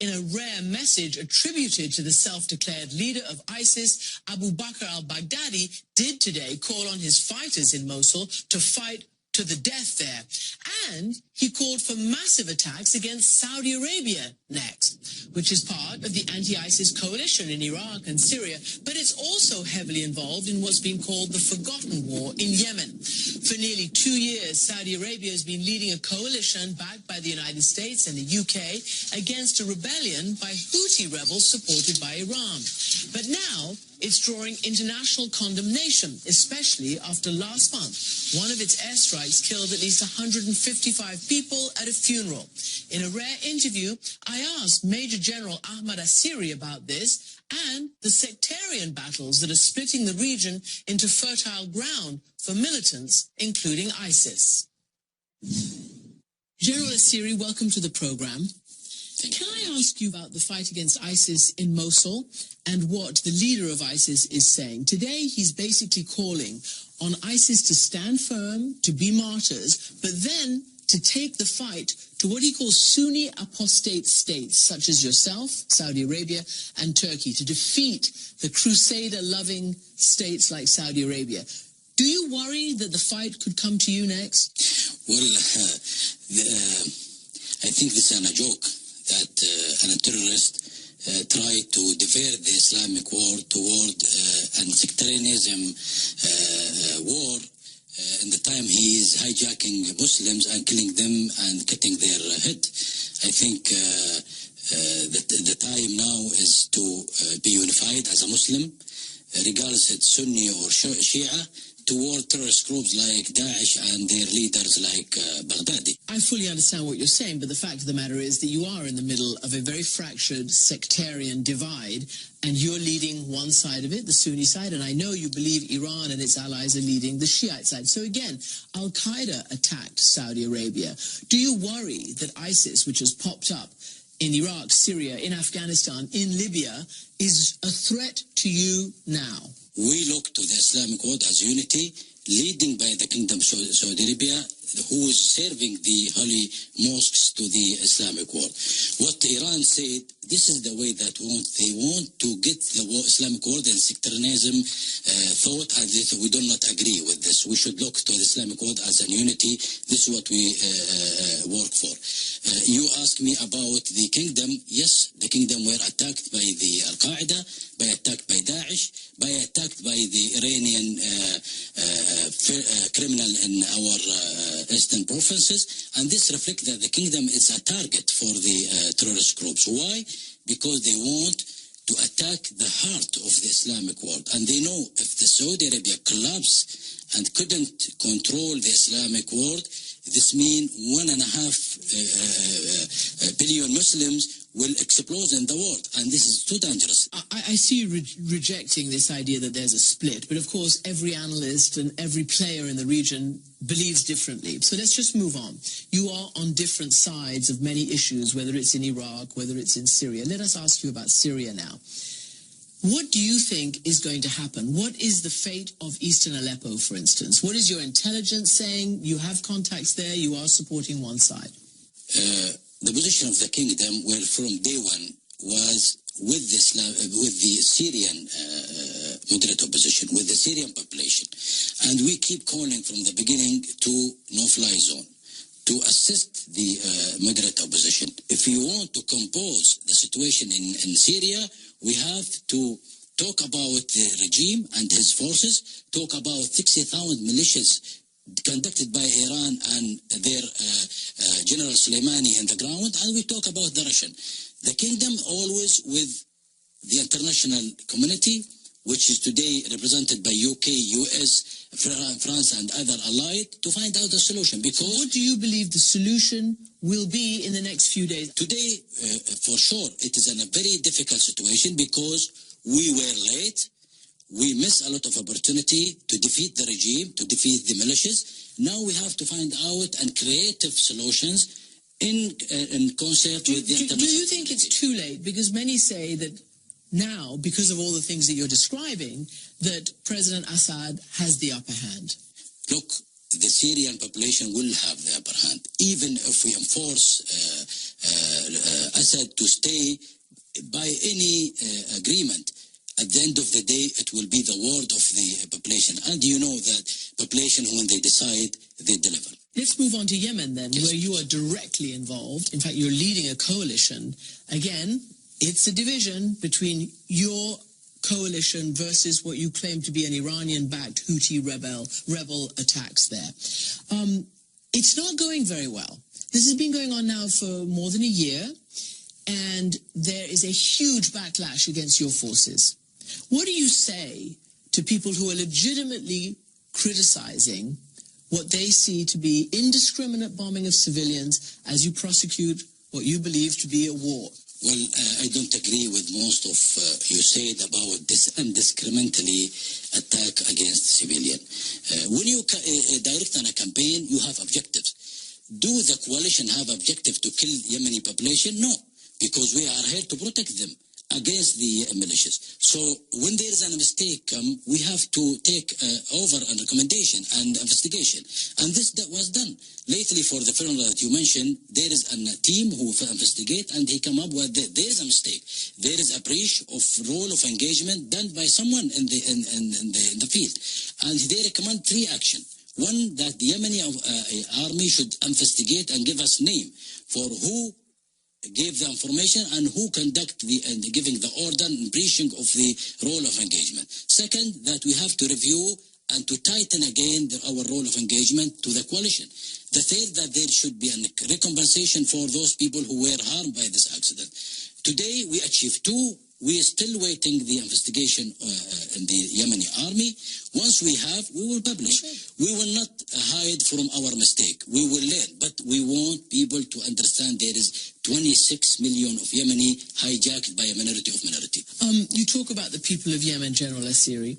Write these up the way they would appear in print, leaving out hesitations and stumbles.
in a rare message attributed to the self-declared leader of ISIS, Abu Bakr al-Baghdadi, did today call on his fighters in Mosul to fight to the death there. And he called for massive attacks against Saudi Arabia next, which is part of the anti-ISIS coalition in Iraq and Syria, but it's also heavily involved in what's been called the Forgotten War in Yemen. For nearly 2 years, Saudi Arabia has been leading a coalition backed by the United States and the UK against a rebellion by Houthi rebels supported by Iran. But now it's drawing international condemnation, especially after last month one of its airstrikes killed at least 155 people at a funeral. In a rare interview, I asked Major General Ahmad Asiri about this and the sectarian battles that are splitting the region into fertile ground for militants, including ISIS. General Asiri, welcome to the program. Can I ask you about the fight against ISIS in Mosul and what the leader of ISIS is saying? Today, he's basically calling on ISIS to stand firm, to be martyrs, but then to take the fight to what he calls Sunni apostate states, such as yourself, Saudi Arabia, and Turkey, to defeat the crusader-loving states like Saudi Arabia. Do you worry that the fight could come to you next? Well, I think this is a joke that a terrorist tried to divert the Islamic world toward a sectarianism war in the time he is hijacking Muslims and killing them and cutting their head. I think that the time now is to be unified as a Muslim, regardless it's Sunni or Shia, toward terrorist groups like Daesh and their leaders like Baghdadi. I fully understand what you're saying, but the fact of the matter is that you are in the middle of a very fractured sectarian divide, and you're leading one side of it, the Sunni side, and I know you believe Iran and its allies are leading the Shiite side. So again, Al-Qaeda attacked Saudi Arabia. Do you worry that ISIS, which has popped up in Iraq, Syria, in Afghanistan, in Libya, is a threat to you now? We look to the Islamic world as unity, leading by the Kingdom of Saudi Arabia, who is serving the holy mosques to the Islamic world. What Iran said, this is the way that they want to get the Islamic world in sectarianism thought, and we do not agree with this. We should look to the Islamic world as a unity. This is what we work for. You asked me about the kingdom. Yes, the kingdom were attacked by the Al-Qaeda, attacked by Daesh, attacked by the Iranian criminal in our eastern provinces, and this reflects that the kingdom is a target for the terrorist groups. Why? Because they want to attack the heart of the Islamic world, and they know if the Saudi Arabia collapsed and couldn't control the Islamic world, this means 1.5 billion Muslims will explode in the world, and this is too dangerous. I see you rejecting this idea that there's a split, but of course every analyst and every player in the region believes differently. So let's just move on. You are on different sides of many issues, whether it's in Iraq, whether it's in Syria. Let us ask you about Syria now. What do you think is going to happen? What is the fate of eastern Aleppo, for instance? What is your intelligence saying? You have contacts there, you are supporting one side. The position of the kingdom, well, from day one, was with the Syrian moderate opposition, with the Syrian population. And we keep calling from the beginning to no-fly zone, to assist the moderate opposition. If you want to compose the situation in Syria, we have to talk about the regime and his forces, talk about 60,000 militias conducted by Iran and their General Soleimani in the ground, and we talk about the Russian. The kingdom always with the international community, which is today represented by UK, US, France and other allied, to find out the solution. Because what do you believe the solution will be in the next few days? Today, for sure, it is in a very difficult situation because we were late. We missed a lot of opportunity to defeat the regime, to defeat the militias. Now we have to find out and creative solutions in concert with the international. Do you think it's too late? Because many say that now, because of all the things that you're describing, that President Assad has the upper hand. Look, the Syrian population will have the upper hand. Even if we enforce Assad to stay by any agreement. At the end of the day, it will be the word of the population. And you know that population, when they decide, they deliver. Let's move on to Yemen then, where you are directly involved. In fact, you're leading a coalition. Again, it's a division between your coalition versus what you claim to be an Iranian-backed Houthi rebel attacks there. It's not going very well. This has been going on now for more than a year, and there is a huge backlash against your forces. What do you say to people who are legitimately criticizing what they see to be indiscriminate bombing of civilians as you prosecute what you believe to be a war? Well, I don't agree with most of you said about this indiscriminately attack against civilian. When you direct on a campaign, you have objectives. Do the coalition have objective to kill Yemeni population? No, because we are here to protect them against the militias. So when there is a mistake, we have to take over a recommendation and investigation. And this that was done. Lately, for the film that you mentioned, there is a team who investigate, and he come up with there is a mistake. There is a breach of role of engagement done by someone in the field. And they recommend 3 actions. One, that the Yemeni army should investigate and give us name for who gave the information and who conduct giving the order and breaching of the role of engagement. Second, that we have to review and to tighten again our role of engagement to the coalition. The third, that there should be a recompensation for those people who were harmed by this accident. Today, we achieved 2. We are still waiting the investigation in the Yemeni army. Once we have, we will publish. We will not hide from our mistake. We will learn, but we want people to understand there is 26 million of Yemeni hijacked by a minority of minority. You talk about the people of Yemen, General Asiri.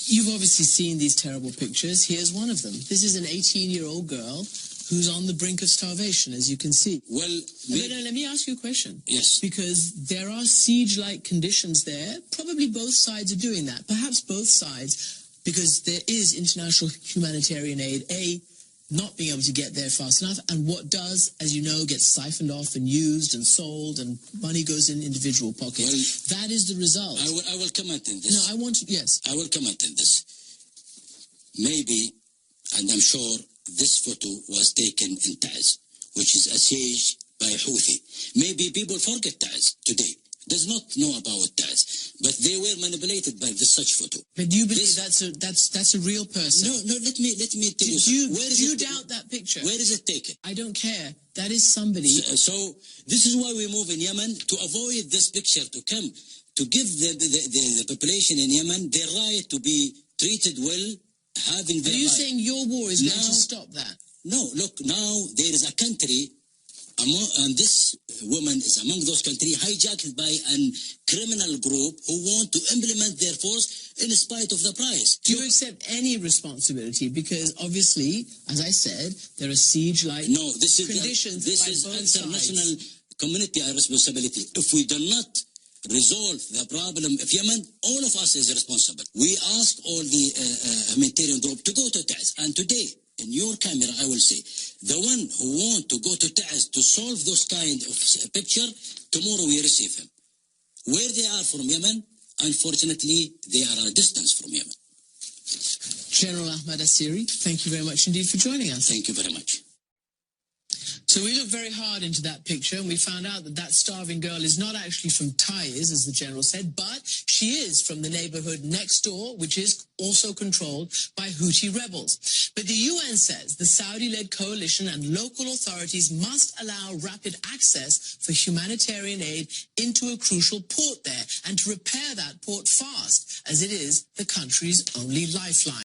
You've obviously seen these terrible pictures. Here's one of them. This is an 18-year-old girl who's on the brink of starvation, as you can see. Well, let me ask you a question. Yes. Because there are siege-like conditions there. Probably both sides are doing that. Perhaps both sides, because there is international humanitarian aid, not being able to get there fast enough, and what does, as you know, gets siphoned off and used and sold, and money goes in individual pockets. Well, that is the result. I will comment on this. No, I want to, yes. I will comment on this. Maybe, and I'm sure, this photo was taken in Taiz, which is a siege by Houthi. Maybe people forget Taiz today, does not know about Taiz, but they were manipulated by this such photo. But do you believe that's a real person? No. Let me tell you. Do you doubt that picture? Where is it taken? I don't care. That is somebody. So this is why we move in Yemen, to avoid this picture to come, to give the population in Yemen the right to be treated well. Are you saying your war is going to stop that? No, look, now there is a country, and this woman is among those countries hijacked by a criminal group who want to implement their force in spite of the price. Do you accept any responsibility? Because obviously, as I said, there are siege-like conditions. This is international community responsibility. If we do not resolve the problem of Yemen, all of us is responsible. We ask all the humanitarian group to go to Taiz. And today, in your camera, I will say, the one who want to go to Taiz to solve those kind of picture, tomorrow we receive him. Where they are from Yemen, unfortunately, they are a distance from Yemen. General Ahmad Asiri, thank you very much indeed for joining us. Thank you very much. So we looked very hard into that picture, and we found out that that starving girl is not actually from Taiz, as the general said, but she is from the neighborhood next door, which is also controlled by Houthi rebels. But the UN says the Saudi-led coalition and local authorities must allow rapid access for humanitarian aid into a crucial port there, and to repair that port fast, as it is the country's only lifeline.